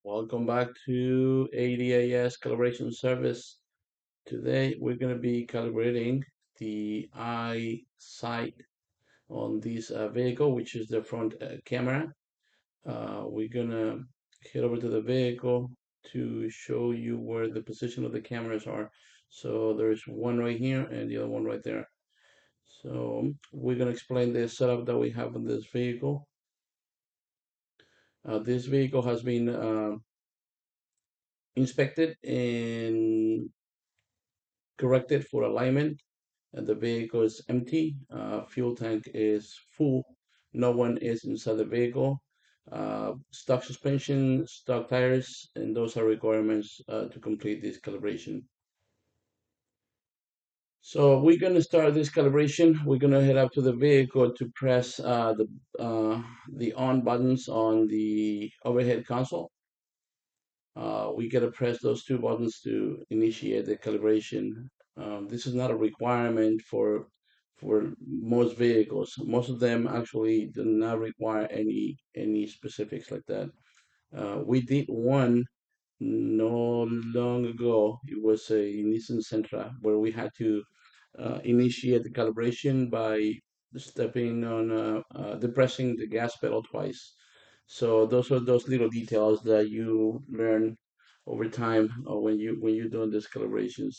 Welcome back to ADAS calibration service. Today we're going to be calibrating the EyeSight on this vehicle, which is the front camera. We're going to head over to the vehicle to show you where the position of the cameras are. So there's one right here and the other one right there. So we're going to explain the setup that we have on this vehicle. This vehicle has been inspected and corrected for alignment, and the vehicle is empty. Fuel tank is full. No one is inside the vehicle. Stock suspension, stock tires, and those are requirements to complete this calibration. So we're gonna start this calibration. We're gonna head up to the vehicle to press the on buttons on the overhead console. We gotta press those two buttons to initiate the calibration. This is not a requirement for most vehicles. Most of them actually do not require any specifics like that. We did one no long ago. It was a Nissan Sentra where we had to initiate the calibration by stepping on depressing the gas pedal twice. So those are those little details that you learn over time when you're doing these calibrations.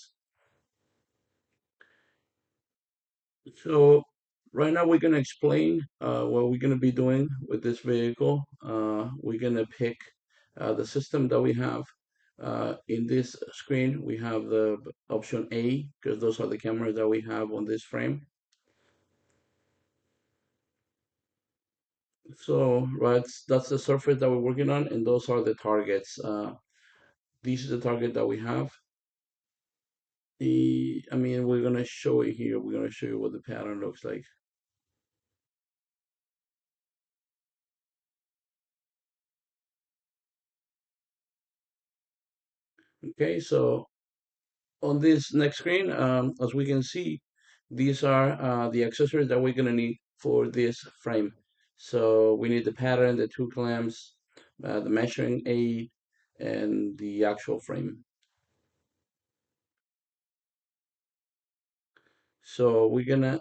So right now we're gonna explain what we're gonna be doing with this vehicle. We're gonna pick the system that we have. In this screen, we have the option A because those are the cameras that we have on this frame. So, right, that's the surface that we're working on, and those are the targets. This is the target that we have. I mean, we're gonna show it here. We're gonna show you what the pattern looks like. Okay, so on this next screen, as we can see, these are the accessories that we're gonna need for this frame. So we need the pattern, the two clamps, the measuring aid, and the actual frame. So we're gonna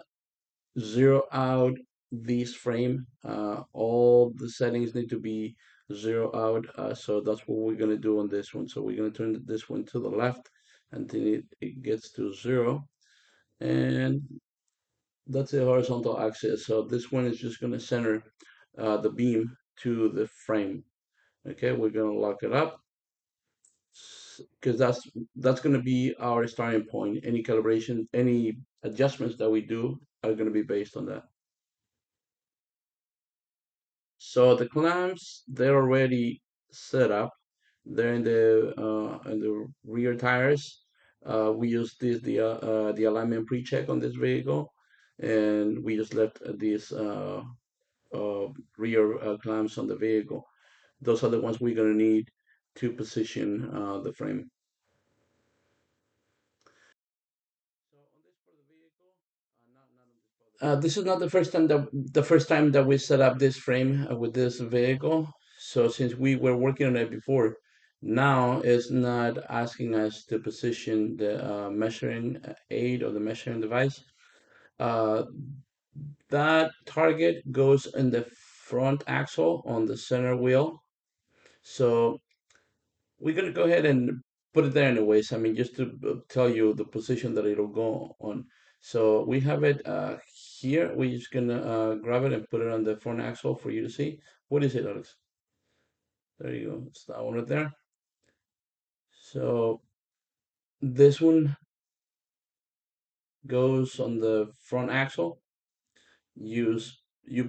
zero out this frame. All the settings need to be zero out. So that's what we're gonna do on this one. So we're gonna turn this one to the left until it gets to 0. And that's the horizontal axis. So this one is just gonna center the beam to the frame. Okay, we're gonna lock it up because that's gonna be our starting point. Any calibration, any adjustments that we do are gonna be based on that. So the clamps, they're already set up. They're in the rear tires. We use the alignment pre-check on this vehicle, and we just left these rear clamps on the vehicle. Those are the ones we're gonna need to position the frame. This is not the first time that we set up this frame with this vehicle. So since we were working on it before, now it's not asking us to position the measuring aid or the measuring device. Uh, that target goes in the front axle on the center wheel. So we're gonna go ahead and put it there anyways. I mean, just to tell you the position that it'll go on. So we have it here. We're just gonna grab it and put it on the front axle for you to see. What is it, Alex? There you go. It's that one right there. So this one goes on the front axle. You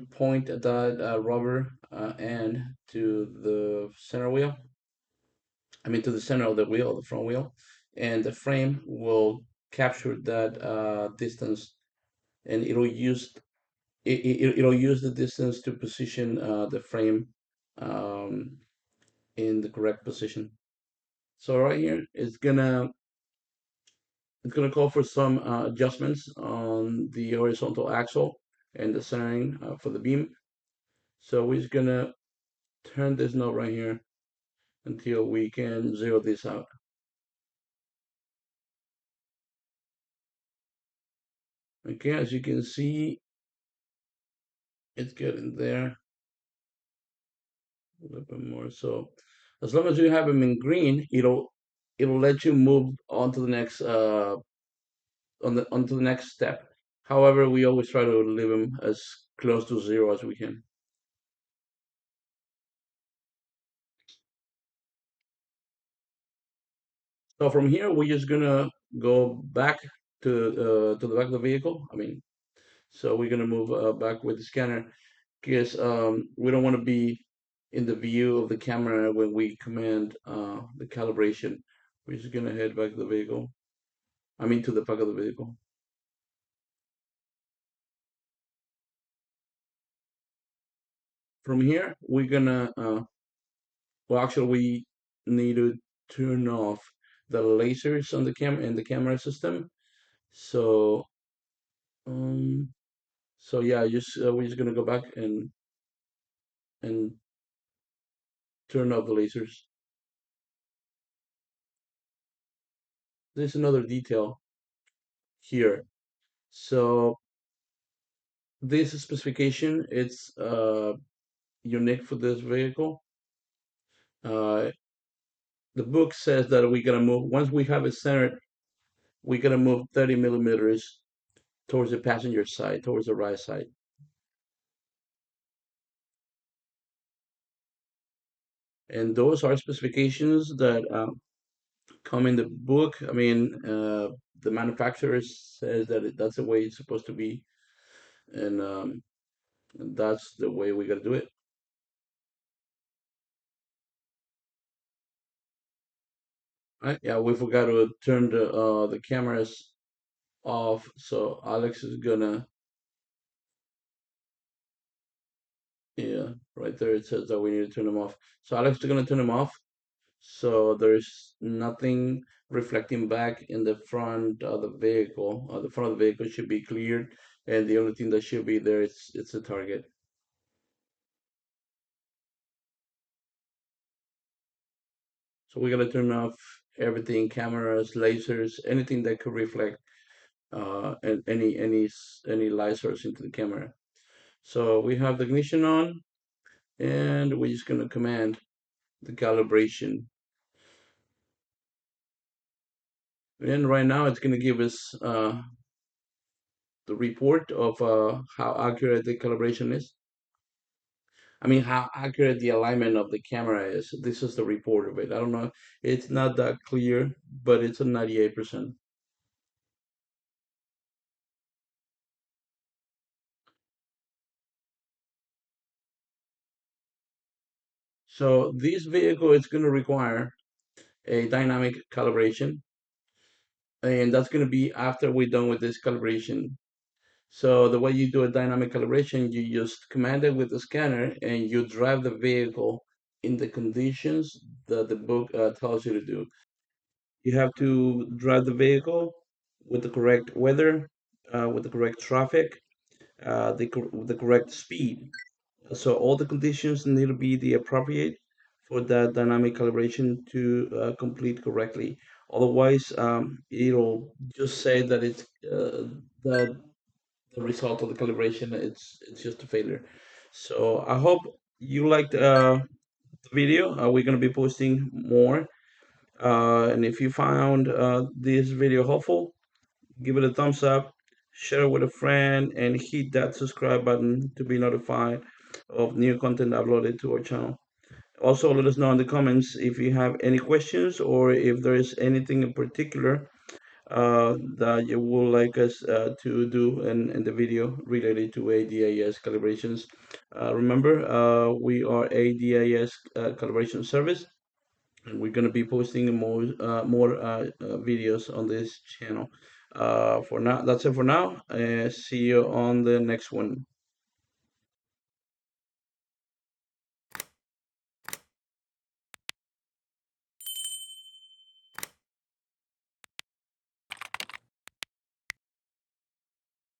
point that rubber end to the center wheel. I mean, to the center of the wheel, the front wheel, and the frame will capture that distance, and it'll use the distance to position the frame um, in the correct position. So right here, it's gonna call for some adjustments on the horizontal axle and the centering for the beam. So we're just gonna turn this knob right here until we can zero this out. Okay, as you can see, it's getting there a little bit more. So as long as you have them in green, it'll let you move on to the next onto the next step. However, we always try to leave them as close to zero as we can. So from here, we're just gonna go back to the back of the vehicle. I mean, so we're gonna move back with the scanner because we don't want to be in the view of the camera when we command the calibration. We're just gonna head back to the vehicle. I mean, to the back of the vehicle. From here, we're gonna well, actually, we need to turn off the lasers on the camera in the camera system. So, um, so yeah, just we're just gonna go back and turn off the lasers. There's another detail here. So this specification, it's unique for this vehicle. Uh, the book says that we're gonna move once we have it centered, we're gonna move 30 millimeters towards the passenger side, towards the right side. And those are specifications that come in the book. I mean, the manufacturer says that that's the way it's supposed to be, and that's the way we gotta do it. Right? Yeah, we forgot to turn the cameras off, so Alex is gonna, yeah, right there it says that we need to turn them off. So Alex is gonna turn them off, so there's nothing reflecting back in the front of the vehicle. The front of the vehicle should be cleared, and the only thing that should be there is it's a target. So we're gonna turn off everything, cameras, lasers, anything that could reflect and any light source into the camera. So we have the ignition on, and we're just gonna command the calibration. And right now it's gonna give us the report of how accurate the calibration is. I mean, how accurate the alignment of the camera is. This is the report of it. I don't know. It's not that clear, but it's a 98%. So this vehicle is going to require a dynamic calibration, and that's going to be after we're done with this calibration. So the way you do a dynamic calibration, you just command it with the scanner and you drive the vehicle in the conditions that the book tells you to do. You have to drive the vehicle with the correct weather, with the correct traffic, the correct speed. So all the conditions need to be the appropriate for that dynamic calibration to complete correctly. Otherwise, it'll just say that it's that the result of the calibration it's just a failure. So I hope you liked the video. We're gonna be posting more. And if you found this video helpful, give it a thumbs up, share it with a friend, and hit that subscribe button to be notified of new content uploaded to our channel. Also, let us know in the comments if you have any questions or if there is anything in particular that you would like us to do in the video related to ADAS calibrations. Remember, we are ADAS calibration service, and we're going to be posting more videos on this channel. For now, that's it for now. See you on the next one.